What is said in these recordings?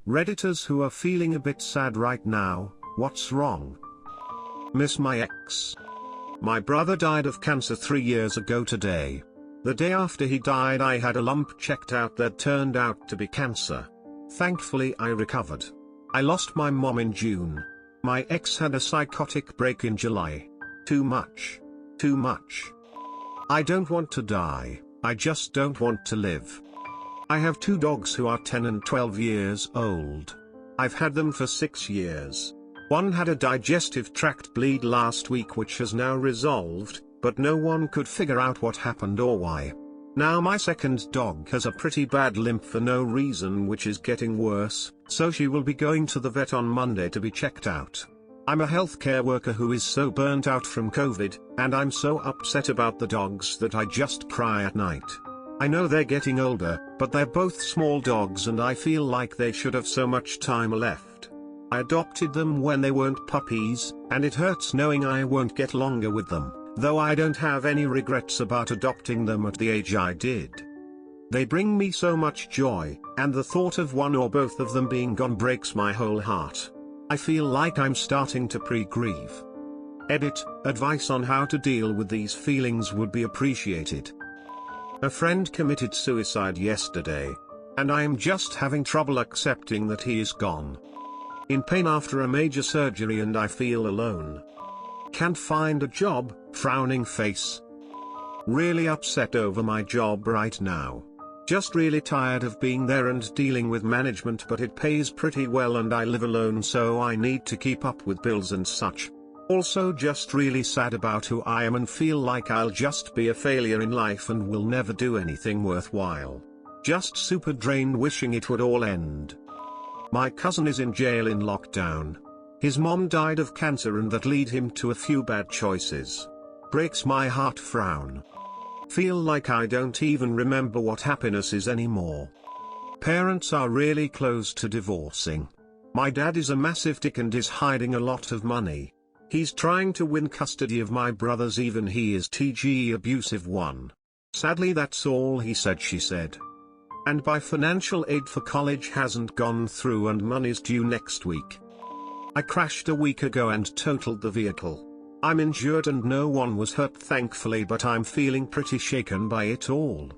Redditors who are feeling a bit sad right now, what's wrong? Miss my ex. My brother died of cancer 3 years ago today. The day after he died I had a lump checked out that turned out to be cancer. Thankfully I recovered. I lost my mom in June. My ex had a psychotic break in July. Too much. Too much. I don't want to die, I just don't want to live. I have 2 dogs who are 10 and 12 years old. I've had them for 6 years. One had a digestive tract bleed last week which has now resolved, but no one could figure out what happened or why. Now my second dog has a pretty bad limp for no reason which is getting worse, so she will be going to the vet on Monday to be checked out. I'm a healthcare worker who is so burnt out from COVID, and I'm so upset about the dogs that I just cry at night. I know they're getting older, but they're both small dogs and I feel like they should have so much time left. I adopted them when they weren't puppies, and it hurts knowing I won't get longer with them, though I don't have any regrets about adopting them at the age I did. They bring me so much joy, and the thought of one or both of them being gone breaks my whole heart. I feel like I'm starting to pre-grieve. Edit, advice on how to deal with these feelings would be appreciated. A friend committed suicide yesterday, and I am just having trouble accepting that he is gone. In pain after a major surgery and I feel alone. Can't find a job, frowning face. Really upset over my job right now. Just really tired of being there and dealing with management, but it pays pretty well and I live alone so I need to keep up with bills and such. Also just really sad about who I am and feel like I'll just be a failure in life and will never do anything worthwhile. Just super drained wishing it would all end. My cousin is in jail in lockdown. His mom died of cancer and that lead him to a few bad choices. Breaks my heart frown. Feel like I don't even remember what happiness is anymore. Parents are really close to divorcing. My dad is a massive dick and is hiding a lot of money. He's trying to win custody of my brothers even he is TG abusive one. Sadly that's all he said she said. And my financial aid for college hasn't gone through and money's due next week. I crashed a week ago and totaled the vehicle. I'm injured and no one was hurt thankfully, but I'm feeling pretty shaken by it all.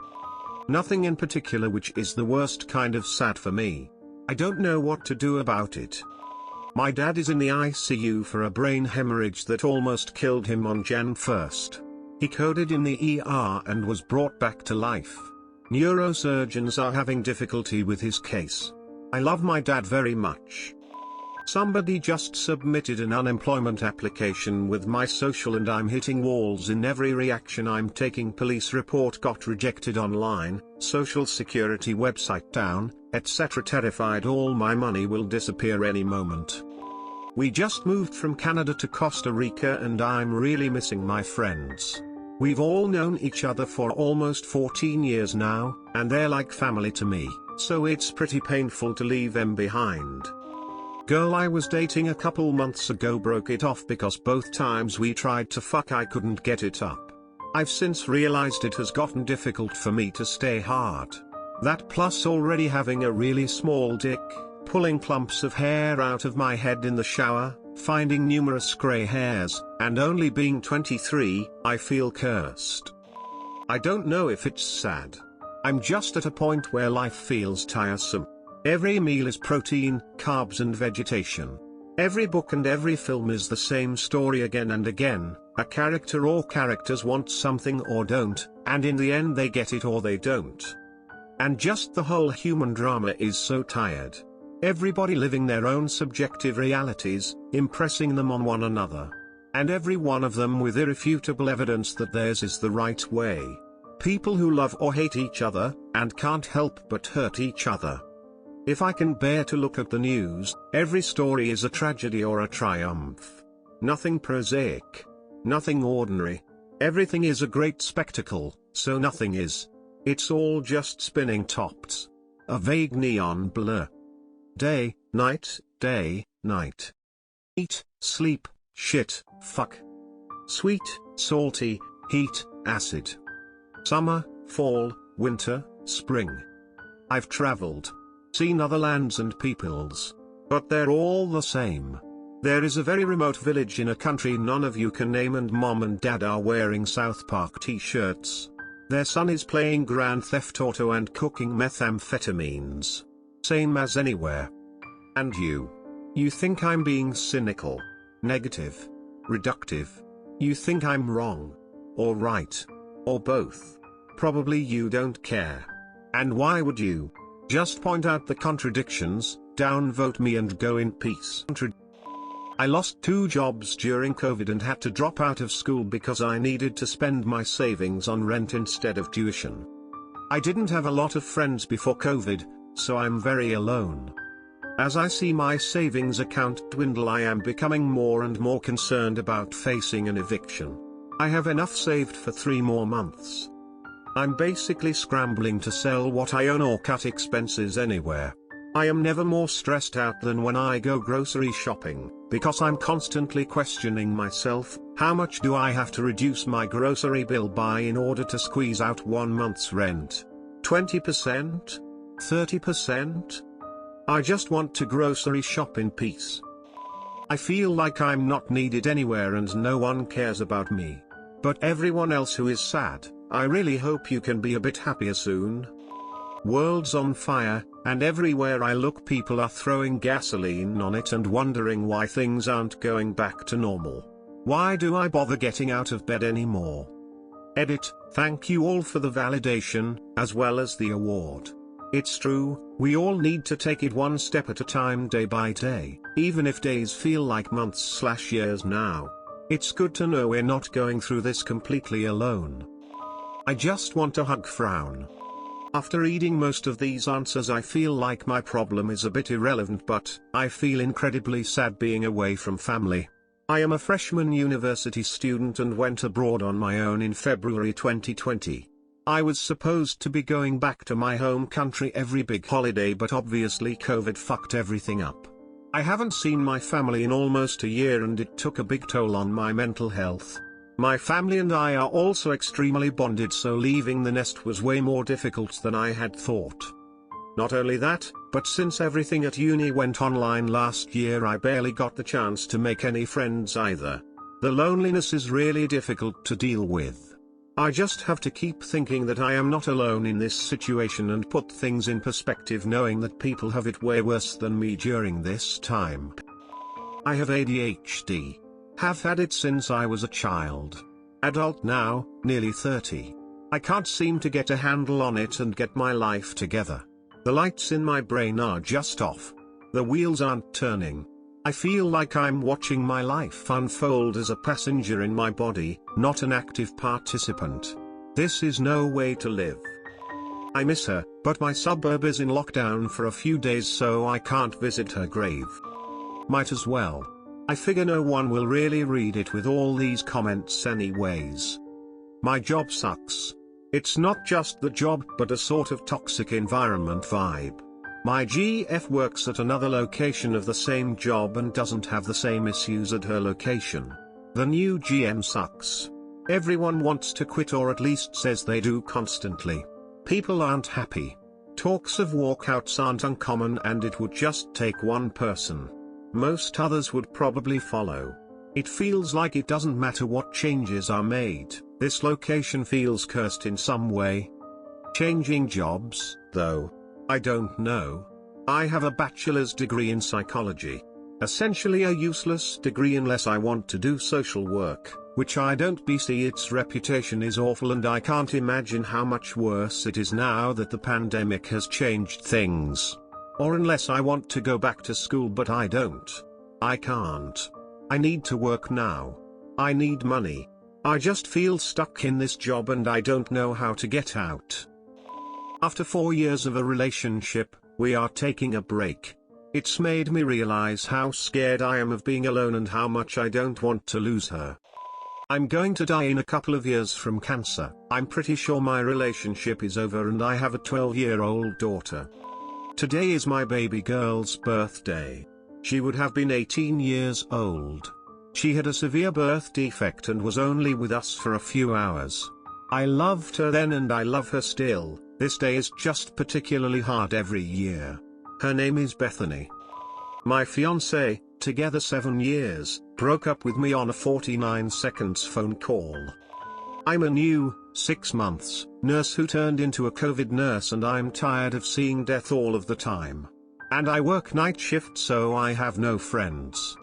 Nothing in particular, which is the worst kind of sad for me. I don't know what to do about it. My dad is in the ICU for a brain hemorrhage that almost killed him on Jan 1st. He coded in the ER and was brought back to life. Neurosurgeons are having difficulty with his case. I love my dad very much. Somebody just submitted an unemployment application with my social and I'm hitting walls in every reaction I'm taking. Police report got rejected online, social security website down, etc. Terrified all my money will disappear any moment. We just moved from Canada to Costa Rica and I'm really missing my friends. We've all known each other for almost 14 years now, and they're like family to me, so it's pretty painful to leave them behind. Girl I was dating a couple months ago broke it off because both times we tried to fuck I couldn't get it up. I've since realized it has gotten difficult for me to stay hard. That plus already having a really small dick, pulling clumps of hair out of my head in the shower, finding numerous grey hairs, and only being 23, I feel cursed. I don't know if it's sad. I'm just at a point where life feels tiresome. Every meal is protein, carbs and vegetation. Every book and every film is the same story again and again. A character or characters want something or don't, and in the end they get it or they don't. And just the whole human drama is so tired. Everybody living their own subjective realities, impressing them on one another. And every one of them with irrefutable evidence that theirs is the right way. People who love or hate each other, and can't help but hurt each other. If I can bear to look at the news, every story is a tragedy or a triumph. Nothing prosaic. Nothing ordinary. Everything is a great spectacle, so nothing is. It's all just spinning tops. A vague neon blur. Day, night, day, night. Eat, sleep, shit, fuck. Sweet, salty, heat, acid. Summer, fall, winter, spring. I've traveled. seen other lands and peoples. But they're all the same. There is a very remote village in a country none of you can name, and mom and dad are wearing South Park t-shirts. Their son is playing Grand Theft Auto and cooking methamphetamines. Same as anywhere. And you? You think I'm being cynical, negative, reductive? You think I'm wrong? Or right? Or both? Probably you don't care. And why would you? Just point out the contradictions, downvote me and go in peace. I lost 2 jobs during COVID and had to drop out of school because I needed to spend my savings on rent instead of tuition. I didn't have a lot of friends before COVID, so I'm very alone. As I see my savings account dwindle, I am becoming more and more concerned about facing an eviction. I have enough saved for 3 more months. I'm basically scrambling to sell what I own or cut expenses anywhere. I am never more stressed out than when I go grocery shopping, because I'm constantly questioning myself, how much do I have to reduce my grocery bill by in order to squeeze out 1 month's rent? 20%? 30%? I just want to grocery shop in peace. I feel like I'm not needed anywhere and no one cares about me. But everyone else who is sad, I really hope you can be a bit happier soon. World's on fire, and everywhere I look people are throwing gasoline on it and wondering why things aren't going back to normal. Why do I bother getting out of bed anymore? Edit, thank you all for the validation, as well as the award. It's true, we all need to take it one step at a time, day by day, even if days feel like months/years now. It's good to know we're not going through this completely alone. I just want to hug frown. After reading most of these answers, I feel like my problem is a bit irrelevant, but I feel incredibly sad being away from family. I am a freshman university student and went abroad on my own in February 2020. I was supposed to be going back to my home country every big holiday, but obviously COVID fucked everything up. I haven't seen my family in almost a year and it took a big toll on my mental health. My family and I are also extremely bonded, so leaving the nest was way more difficult than I had thought. Not only that, but since everything at uni went online last year, I barely got the chance to make any friends either. The loneliness is really difficult to deal with. I just have to keep thinking that I am not alone in this situation and put things in perspective, knowing that people have it way worse than me during this time. I have ADHD. Have had it since I was a child. Adult now, nearly 30. I can't seem to get a handle on it and get my life together. The lights in my brain are just off. The wheels aren't turning. I feel like I'm watching my life unfold as a passenger in my body, not an active participant. This is no way to live. I miss her, but my suburb is in lockdown for a few days, so I can't visit her grave. Might as well. I figure no one will really read it with all these comments anyways. My job sucks. It's not just the job, but a sort of toxic environment vibe. My GF works at another location of the same job and doesn't have the same issues at her location. The new GM sucks. Everyone wants to quit, or at least says they do constantly. People aren't happy. Talks of walkouts aren't uncommon, and it would just take one person. Most others would probably follow. It feels like it doesn't matter what changes are made, this location feels cursed in some way. Changing jobs, though? I don't know. I have a bachelor's degree in psychology. Essentially a useless degree unless I want to do social work, which I don't. BC its reputation is awful, and I can't imagine how much worse it is now that the pandemic has changed things. Or unless I want to go back to school, but I don't. I can't. I need to work now. I need money. I just feel stuck in this job and I don't know how to get out. After 4 years of a relationship, we are taking a break. It's made me realize how scared I am of being alone and how much I don't want to lose her. I'm going to die in a couple of years from cancer. I'm pretty sure my relationship is over and I have a 12-year-old daughter. Today is my baby girl's birthday. She would have been 18 years old. She had a severe birth defect and was only with us for a few hours. I loved her then and I love her still. This day is just particularly hard every year. Her name is Bethany. My fiancée, together 7 years, broke up with me on a 49 seconds phone call. I'm a new, 6 months, nurse who turned into a COVID nurse, and I'm tired of seeing death all of the time. And I work night shift, so I have no friends.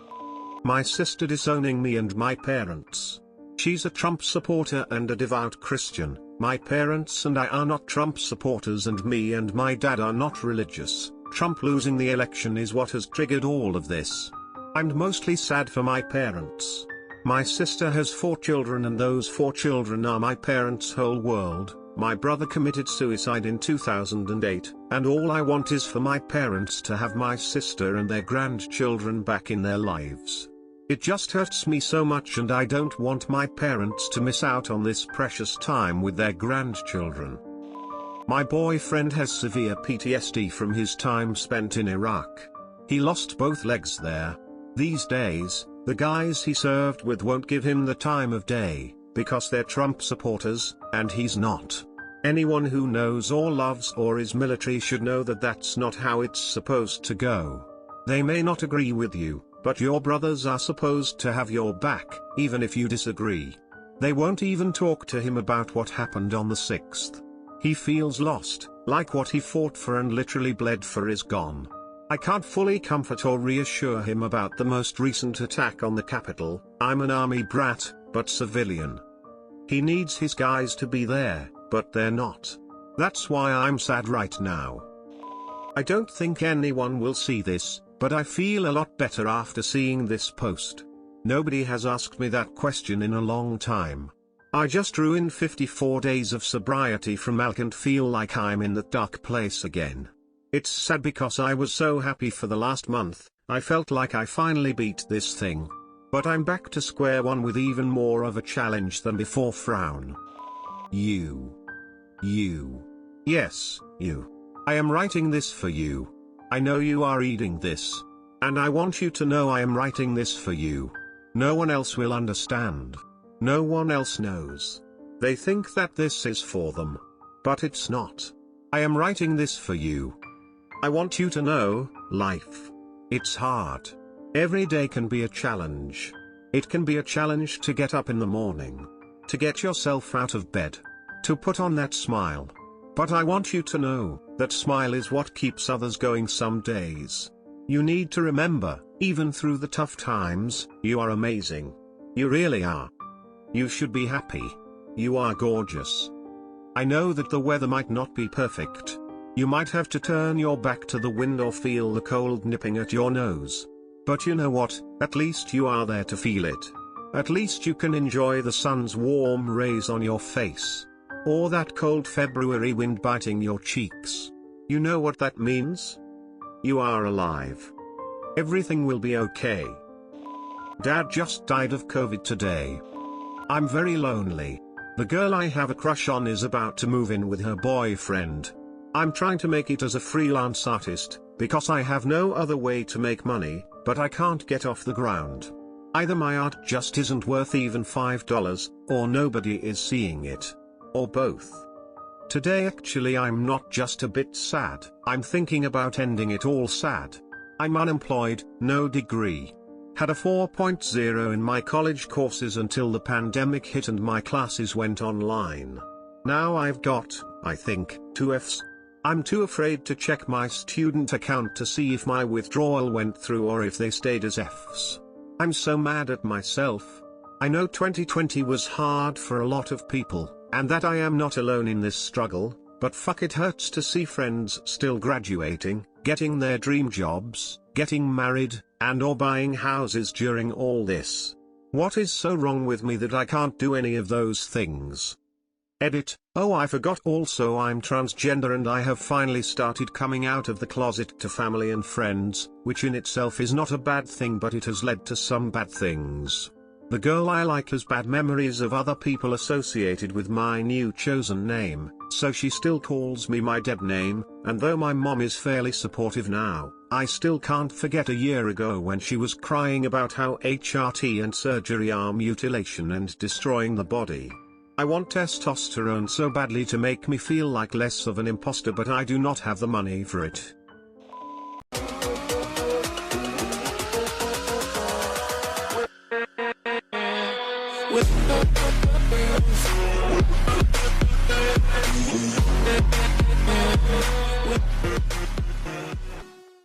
My sister disowning me and my parents. She's a Trump supporter and a devout Christian. My parents and I are not Trump supporters, and me and my dad are not religious. Trump losing the election is what has triggered all of this. I'm mostly sad for my parents. My sister has 4 children, and those 4 children are my parents' whole world. My brother committed suicide in 2008, and all I want is for my parents to have my sister and their grandchildren back in their lives. It just hurts me so much, and I don't want my parents to miss out on this precious time with their grandchildren. My boyfriend has severe PTSD from his time spent in Iraq. He lost both legs there. These days, the guys he served with won't give him the time of day, because they're Trump supporters, and he's not. Anyone who knows or loves or is military should know that that's not how it's supposed to go. They may not agree with you, but your brothers are supposed to have your back, even if you disagree. They won't even talk to him about what happened on the 6th. He feels lost, like what he fought for and literally bled for is gone. I can't fully comfort or reassure him about the most recent attack on the Capitol. I'm an army brat, but civilian. He needs his guys to be there, but they're not. That's why I'm sad right now. I don't think anyone will see this, but I feel a lot better after seeing this post. Nobody has asked me that question in a long time. I just ruined 54 days of sobriety from alcohol and feel like I'm in that dark place again. It's sad because I was so happy for the last month. I felt like I finally beat this thing. But I'm back to square one with even more of a challenge than before. Frown. You. Yes, you. I am writing this for you. I know you are reading this. And I want you to know I am writing this for you. No one else will understand. No one else knows. They think that this is for them. But it's not. I am writing this for you. I want you to know, life. It's hard. Every day can be a challenge. It can be a challenge to get up in the morning. To get yourself out of bed. To put on that smile. But I want you to know, that smile is what keeps others going some days. You need to remember, even through the tough times, you are amazing. You really are. You should be happy. You are gorgeous. I know that the weather might not be perfect. You might have to turn your back to the wind or feel the cold nipping at your nose. But you know what, at least you are there to feel it. At least you can enjoy the sun's warm rays on your face. Or that cold February wind biting your cheeks. You know what that means? You are alive. Everything will be okay. Dad just died of COVID today. I'm very lonely. The girl I have a crush on is about to move in with her boyfriend. I'm trying to make it as a freelance artist, because I have no other way to make money, but I can't get off the ground. Either my art just isn't worth even $5, or nobody is seeing it. Or both. Today actually I'm not just a bit sad, I'm thinking about ending it all sad. I'm unemployed, no degree. Had a 4.0 in my college courses until the pandemic hit and my classes went online. Now I've got, I think, 2 Fs. I'm too afraid to check my student account to see if my withdrawal went through or if they stayed as Fs. I'm so mad at myself. I know 2020 was hard for a lot of people, and that I am not alone in this struggle, but fuck, it hurts to see friends still graduating, getting their dream jobs, getting married, and or buying houses during all this. What is so wrong with me that I can't do any of those things? Edit. Oh, I forgot, also I'm transgender and I have finally started coming out of the closet to family and friends, which in itself is not a bad thing, but it has led to some bad things. The girl I like has bad memories of other people associated with my new chosen name, so she still calls me my dead name, and though my mom is fairly supportive now, I still can't forget a year ago when she was crying about how HRT and surgery are mutilation and destroying the body. I want testosterone so badly to make me feel like less of an imposter, but I do not have the money for it. with